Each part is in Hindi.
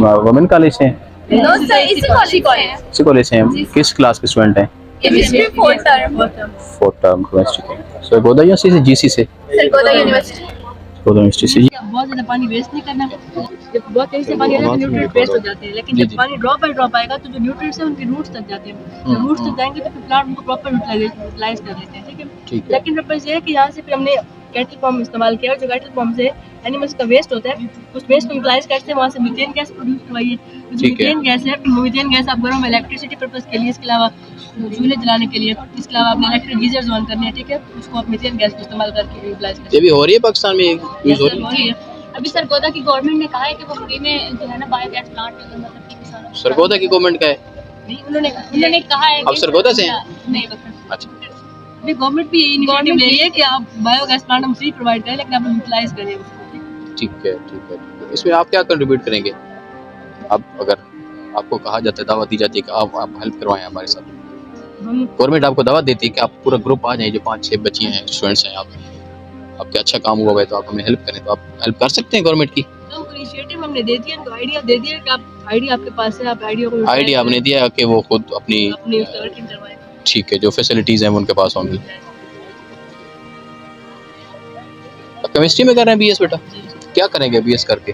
वुमेन कॉलेज से हैं? नो सर, इसी कॉलेज इसी कॉलेज से हैं। किस क्लास के स्टूडेंट हैं? Chemistry 4th term. 4th term chemistry के। सर गोदा यूनिवर्सिटी से, जीसी से? सरगोदा यूनिवर्सिटी। गोदा यूनिवर्सिटी से। बहुत ज़्यादा पानी वेस्ट नहीं करना। जब बहुत तेज़ी से पानी आएगा तो न्यूट्रिएंट वेस्ट हो जाते हैं, लेकिन जब पानी ड्रॉप बाय ड्रॉप आएगा तो जो न्यूट्रिएंट्स हैं उनके रूट्स तक जाते हैं। जब रूट्स तक जाएंगे तो फिर प्लांट उनको प्रॉपर यूटिलाइज कर लेते हैं। ठीक है। लेकिन पर्पस ये है कि यहाँ से फिर हमने कैटल फार्म इस्तेमाल किया और जो कैटल फार्म से एनिमल्स का वेस्ट होता है उस वेस्ट को यूटिलाइज करते हैं, वहाँ से मीथेन गैस प्रोड्यूस करवाइए। मीथेन गैस है, मीथेन गैस आप घरों में इलेक्ट्रिसिटी पर्पस के लिए, इसके अलावा चूल्हे जलाने के लिए, इसके अलावा अपने इलेक्ट्रिक गीजर्स ऑन करने हैं। ठीक है, उसको आप मीथेन गैस इस्तेमाल करके यूटिलाइज करते हैं। ये भी हो रही है पाकिस्तान में, यूज हो रही है? अभी सरगोदा की गवर्नमेंट ने कहा है कि वो फ्री में जो है ना बायोगैस प्लांट मतलब कि किसानों को। सरगोदा की गवर्नमेंट का है? नहीं, उन्होंने कहा है। आप सरगोदा से हैं? नहीं, अच्छा। अभी गवर्नमेंट भी यही इनिशिएटिव ले रही है कि आप बायोगैस प्लांट हम फ्री प्रोवाइड करें, लेकिन आप यूटिलाइज करें उसको। ठीक है, ठीक है। इसमें आप क्या कंट्रीब्यूट करेंगे? आप अगर आपको कहा जाता है, दावत दी जाती है कि आप हेल्प करवाएं हमारे साथ, गवर्नमेंट आपको दावत देती है कि आप पूरा ग्रुप आ जाएं, जो 5-6 बच्चे हैं, स्टूडेंट्स हैं, आपके अच्छा काम हुआ है तो आप हमें हेल्प करें, तो आप हेल्प कर सकते हैं गवर्नमेंट की? इनिशिएटिव हमने दे दिया, उनको आइडिया दे दिया कि आप आइडिया आपके पास है, आप आइडिया आपने दिया कि वो खुद अपनी उसका वर्किंग करवाएं। ठीक है, जो फैसिलिटीज हैं वो उनके पास होंगी। केमिस्ट्री में कर रहे हैं बीएस बेटा? क्या करेंगे बीएस करके?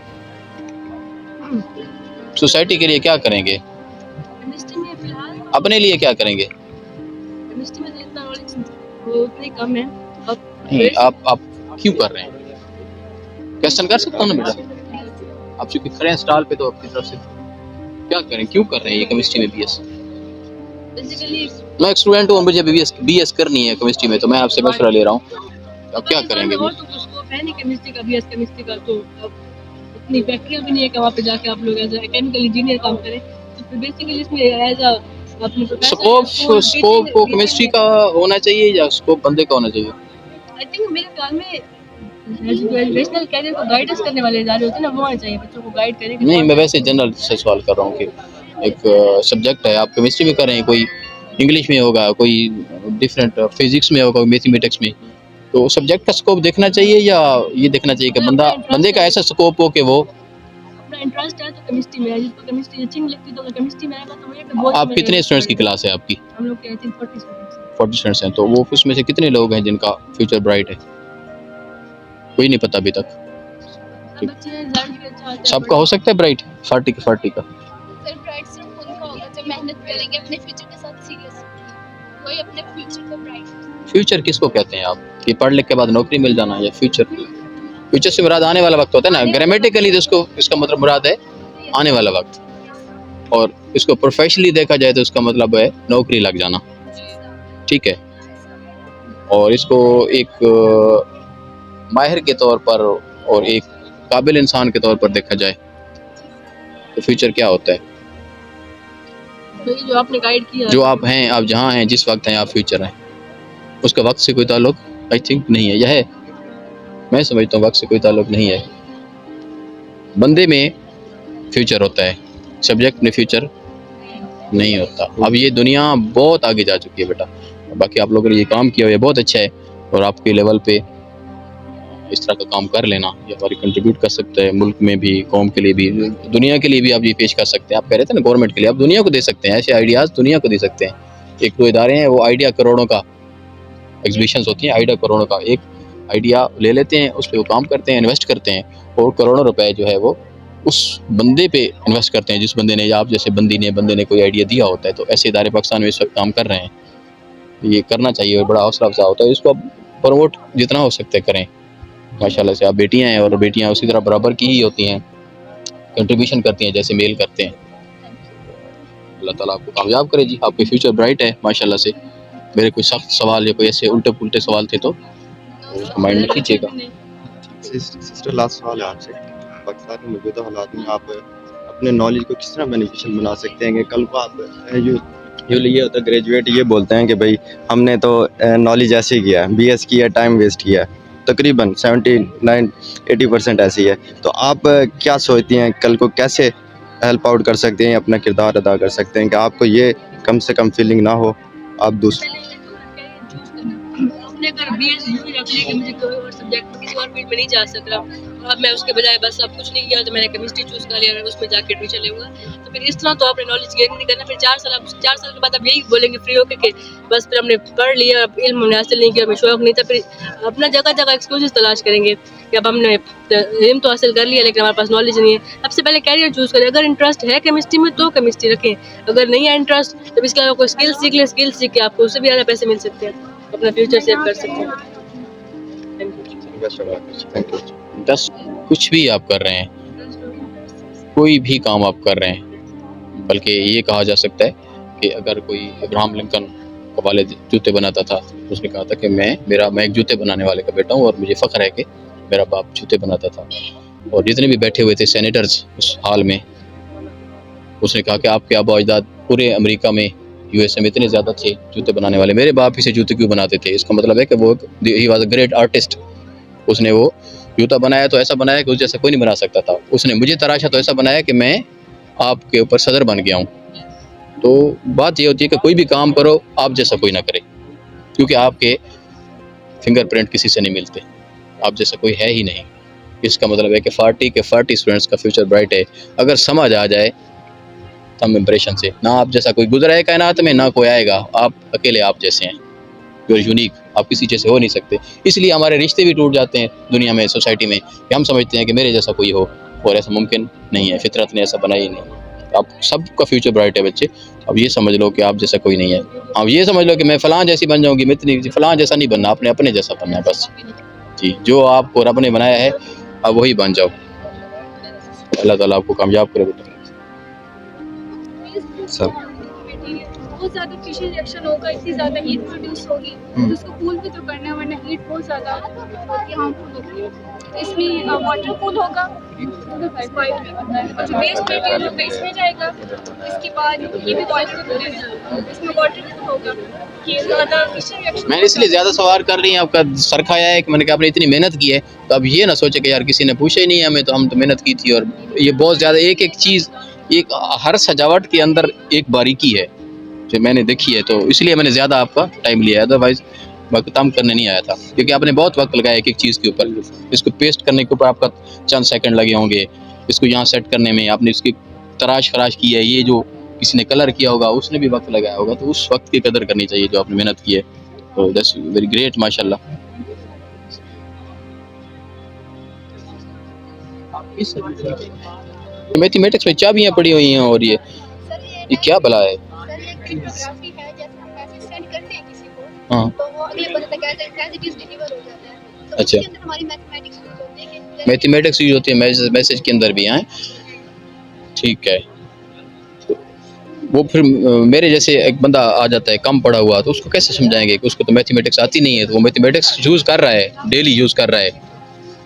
सोसाइटी के लिए क्या करेंगे? केमिस्ट्री में फिलहाल अपने लिए क्या करेंगे? केमिस्ट्री में जितना नॉलेज वो उतनी कम है। नहीं, आप क्यों कर रहे हैं? क्वेश्चन कर सकता हूँ ना बेटा? आप चूंकि खड़े हैं स्टॉल पे, तो अपनी तरफ से क्या करें, क्यों कर रहे हैं ये केमिस्ट्री में बीएस? बेसिकली मैं एक स्टूडेंट हूँ, मुझे बीएस करनी है केमिस्ट्री में, तो मैं आपसे मशवरा ले रहा हूँ, आप क्या करेंगे? और तो स्कोप है नहीं केमिस्ट्री का, बीएस केमिस्ट्री का, तो अब इतनी फैक्ट्रियां भी नहीं है कि वहाँ पे जाके आप लोग एज अ केमिकल इंजीनियर काम करें। तो फिर बेसिकली इसमें एज अ अपने स्कोप को केमिस्ट्री का होना चाहिए या स्कोप बंदे का होना चाहिए? आई थिंक मेरे ख्याल में एजुकेशनल कैरियर को गाइडेंस करने वाले इदारे होते हैं ना, वो होने चाहिए, बच्चों को गाइड करें। नहीं, मैं वैसे जनरल से सवाल कर रहा हूँ कि एक सब्जेक्ट है, आप केमिस्ट्री में कर रहे हैं, कोई इंग्लिश में होगा, कोई डिफरेंट फिजिक्स में होगा, मैथमेटिक्स में, तो सब्जेक्ट का स्कोप देखना चाहिए या ये देखना चाहिए कि बंदे का ऐसा स्कोप हो कि वो अपना इंटरेस्ट है तो केमिस्ट्री में है, जिसको केमिस्ट्री अच्छी नहीं लगती तो अगर केमिस्ट्री में आएगा तो वो एक बहुत। आप कितने स्टूडेंट्स की क्लास है आपकी? हम लोग के आई थिंक 40 स्टूडेंट्स हैं। 40 स्टूडेंट्स हैं, तो वो उसमें से कितने लोग हैं जिनका फ्यूचर ब्राइट है? कोई नहीं पता अभी तक। बच्चे रिजल्ट भी अच्छा आता है। सबका हो सकता है ब्राइट 40 का? सर ब्राइट सिर्फ उनका होगा जो मेहनत करेंगे अपने फ्यूचर के साथ सीरियस, कोई अपने फ्यूचर को ब्राइट। फ्यूचर किसको कहते हैं आप? कि पढ़ लिख के बाद नौकरी मिल जाना, या फ्यूचर से मुराद आने वाला वक्त होता है ना, ग्रामेटिकली तो इसका मतलब मुराद है आने वाला वक्त, और इसको प्रोफेशनली देखा जाए तो इसका मतलब है नौकरी लग जाना। ठीक है, और इसको एक माहिर के तौर पर और एक काबिल इंसान के तौर पर देखा जाए तो फ्यूचर क्या होता है? तो ये जो आपने गाइड किया, जो आप हैं, आप जहाँ हैं, जिस वक्त हैं आप, फ्यूचर हैं, उसका वक्त से कोई ताल्लुक आई थिंक नहीं है, यह है, मैं समझता हूँ वक्त से कोई ताल्लुक नहीं है। बंदे में फ्यूचर होता है, सब्जेक्ट में फ्यूचर नहीं होता। अब ये दुनिया बहुत आगे जा चुकी है बेटा, बाकी आप लोगों ने ये काम किया हुआ है बहुत अच्छा है, और आपके लेवल पे इस तरह का काम कर लेना ये हमारी कंट्रीब्यूट कर सकता है, मुल्क में भी, कौम के लिए भी, दुनिया के लिए भी आप ये पेश कर सकते हैं। आप कह रहे थे ना गवर्नमेंट के लिए, आप दुनिया को दे सकते हैं, ऐसे आइडियाज़ दुनिया को दे सकते हैं। एक दो इदारे हैं, वो आइडिया करोड़ों का, एग्जीबिशंस होती हैं आइडिया करोड़ों का, एक आइडिया ले लेते हैं, उस पर वो काम करते हैं, इन्वेस्ट करते हैं, और करोड़ों रुपए जो है वो उस बंदे पे इन्वेस्ट करते हैं जिस बंदे ने, या आप जैसे बंदे ने कोई आइडिया दिया होता है। तो ऐसे इदारे पाकिस्तान में इस वक्त काम कर रहे हैं, ये करना चाहिए और बड़ा हौसला अफजा होता है। इसको आप प्रमोट जितना हो सकता है करें। माशाल्लाह से आप बेटियां हैं, और बेटियां उसी तरह बराबर की ही होती हैं, कंट्रीब्यूशन करती हैं जैसे मेल करते हैं। अल्लाह ताला आपको कामयाब करे जी, आपके फ्यूचर ब्राइट है माशाल्लाह से। मेरे कोई सख्त सवाल या कोई ऐसे उल्टे पुल्टे सवाल थे तो उसको माइंड में कीजिएगा। सिस्टर लास्ट सवाल है आपसे, पाकिस्तान के मौजूदा हालात में आप अपने नॉलेज को किस तरह बेनिफिशियल बना सकते हैं कि कल को आप ये होता है ग्रेजुएट ये बोलते हैं कि भाई हमने तो नॉलेज ऐसे किया है, बीएस किया, टाइम वेस्ट किया है, तकरीबन 79-80% ऐसी है, तो आप क्या सोचती हैं कल को कैसे हेल्प आउट कर सकते हैं, अपना किरदार अदा कर सकते हैं कि आपको ये कम से कम फीलिंग ना हो आप दूसरे अपने अगर बीएस यूं ही रख ले कि मुझे कोई और सब्जेक्ट में किसी और फील्ड में नहीं जा सक रहा, अब मैं उसके बजाय बस अब कुछ नहीं किया तो मैंने केमिस्ट्री चूज कर लिया, उसमें जाके एडमिशन लूंगा। तो फिर इस तरह तो आपने नॉलेज गेन नहीं करना। फिर 4 साल के बाद आप यही बोलेंगे फ्री होके कि बस फिर हमने पढ़ लिया, अब इल्म हमने हासिल नहीं किया, हमें शौक नहीं था। फिर अपना जगह जगह एक्सक्यूजेस तलाश करेंगे कि अब हमने इल्म तो हासिल कर लिया लेकिन हमारे पास नॉलेज नहीं है। सबसे पहले कैरियर चूज करें। अगर इंटरेस्ट है केमिस्ट्री में तो केमिस्ट्री रखें, अगर नहीं है इंटरेस्ट तो इसके अलावा कोई स्किल सीख ले। स्किल सीख के आपको उससे भी ज़्यादा पैसे मिल सकते हैं, अपना फ्यूचर सेव कर सकते हैं। Thank you. बस कुछ भी आप कर रहे हैं, कोई भी काम आप कर रहे हैं, बल्कि ये कहा जा सकता है कि अगर कोई अब्राहम लिंकन का वालिद जूते बनाता था, उसने कहा था कि मैं एक जूते बनाने वाले का बेटा हूँ और मुझे फ़ख्र है कि मेरा बाप जूते बनाता था। और जितने भी बैठे हुए थे सेनेटर्स उस हाल में, उसने कहा कि आपके आबा अजदाद पूरे अमेरिका में, यूएसए में इतने ज़्यादा थे जूते बनाने वाले, मेरे बाप ही से जूते क्यों बनाते थे। इसका मतलब है कि वो he was a great artist. उसने वो जूता बनाया तो ऐसा बनाया कि उस जैसा कोई नहीं बना सकता था। उसने मुझे तराशा तो ऐसा बनाया कि मैं आपके ऊपर सदर बन गया हूँ। तो बात ये होती है कि कोई भी काम करो आप जैसा कोई ना करे, क्योंकि आपके फिंगरप्रिंट किसी से नहीं मिलते, आप जैसा कोई है ही नहीं। इसका मतलब है कि 40 स्टूडेंट्स का फ्यूचर ब्राइट है अगर समझ आ जाए तम इम्प्रेशन से। ना आप जैसा कोई गुजरा है कायनात में, ना कोई आएगा। आप अकेले आप जैसे हैं, यू आर यूनिक, आप किसी जैसे हो नहीं सकते। इसलिए हमारे रिश्ते भी टूट जाते हैं दुनिया में, सोसाइटी में, कि हम समझते हैं कि मेरे जैसा कोई हो, और ऐसा मुमकिन नहीं है, फितरत ने ऐसा बनाया ही नहीं। आप सबका फ्यूचर ब्राइट है बच्चे। अब ये समझ लो कि आप जैसा कोई नहीं है। आप ये समझ लो कि मैं फ़लाँ जैसी बन जाऊँगी, मैं इतनी फ़लाँ जैसा नहीं बनना, आपने अपने जैसा बनना है बस। जी, जो आपको रब ने बनाया है आप वही बन जाओ। अल्लाह ताला आपको कामयाब करे बेटा। सब बहुत ज़्यादा फिशियल रिएक्शन होगा, इतनी ज़्यादा हीट प्रोड्यूस होगी तो उसको कूल भी तो करना है, वरना हीट बहुत ज़्यादा हार्मफुल होती है। इसमें वाटर कूल होगा, स्पाइट में और जो वेस्ट मटेरियल होगा इसमें जाएगा। इसके बाद ये भी वाटर कूल है, इसमें वाटर कूल होगा कि ज़्यादा फिशियल रिएक्शन। मैंने इसलिए ज़्यादा सवाल कर रही हैं, आपका सर खाया है कि मैंने कहा आपने इतनी मेहनत की है, तो अब ये ना सोचे कि यार किसी ने पूछा ही नहीं है हमें, तो हम तो मेहनत की थी। और ये बहुत ज़्यादा एक एक चीज़, एक हर सजावट के अंदर एक बारीकी है जो मैंने देखी है, तो इसलिए मैंने ज़्यादा आपका टाइम लिया है। अदरवाइज़ मैं काम करने नहीं आया था, क्योंकि आपने बहुत वक्त लगाया एक एक चीज़ के ऊपर। इसको पेस्ट करने के ऊपर आपका चंद सेकंड लगे होंगे, इसको यहाँ सेट करने में आपने इसकी तराश खराश की है, ये जो किसी ने कलर किया होगा उसने भी वक्त लगाया होगा, तो उस वक्त की कदर करनी चाहिए जो आपने मेहनत की है। तो दैट्स वेरी ग्रेट, माशाल्लाह। मैथमेटिक्स में चाबियाँ पड़ी हुई हैं, और ये क्या भला है? सर ये क्रिप्टोग्राफी है, जैसे हम मैसेज सेंड करते हैं किसी को, हाँ, तो वो अगले बंदे तक एज इट इज डिलीवर हो जाता है। तो अच्छा। उसके अंदर हमारी मैथमेटिक्स यूज होती है कि मैथमेटिक्स यूज होती है मैसेज के अंदर भी हैं, ठीक है। तो वो फिर मेरे जैसे एक बंदा आ जाता है कम पढ़ा हुआ, तो उसको कैसे समझाएंगे कि उसको तो मैथमेटिक्स आती नहीं है, तो वो मैथमेटिक्स यूज़ कर रहा है, डेली यूज़ कर रहा है,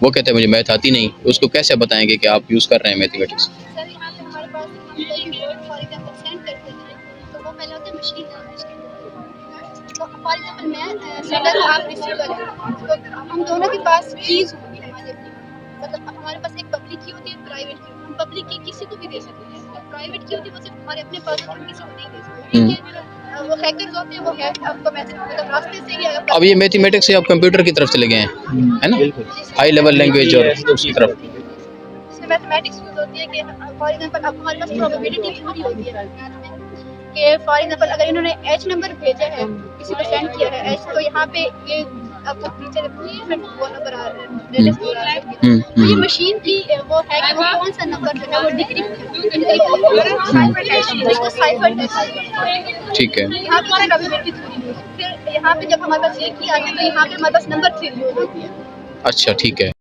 वो कहता है मुझे मैथ आती नहीं, उसको कैसे बताएंगे कि आप यूज़ कर रहे हैं मैथमेटिक्स? सर यहाँ पे हमारे पास हम कोई भी वर्ड फॉर एग्जांपल सेंड करते हैं तो वो पहले होता है मशीन लैंग्वेज के। तो फॉर एग्जांपल मैं सेंडर हूँ, आप रिसीवर हैं, तो हम दोनों के पास कीज होंगी हमारे अपनी। मतलब हमारे पास एक पब्लिक की होती है, प्राइवेट की। हम पब्लिक की किसी को भी दे सकते हैं, और प्राइवेट की होती है वो सिर्फ हमारे अपने पास होती है, हम किसी को नहीं दे सकते। ठीक है, वो हैकर्स होते हैं, वो हैक आपको मैसेज मतलब रास्ते से ही आपका। अब ये मैथमेटिक्स से आप कंप्यूटर की तरफ चले गए हैं, है ना, हाई लेवल लैंग्वेज और उसकी तरफ। इसमें मैथमेटिक्स यूज होती है कि फॉर एग्जांपल अब हमारे पास प्रोबेबिलिटी थ्योरी होती है कि फॉर एग्जांपल अगर इन्होंने एच नंबर भेजा है, किसी को सेंड किया है एच, तो यहाँ पे ये आपको टीचर वो नंबर आ रहा है। तो ये मशीन की वो है कि वो कौन सा नंबर जो है वो डिक्रिप्ट इसको साइफर टेस्ट, ठीक है। यहाँ पे प्रोबेबिलिटी थ्योरी। फिर यहाँ पे जब हमारे पास ये की आती है तो यहाँ पे हमारे पास नंबर 3 यूज होती है। अच्छा, ठीक है।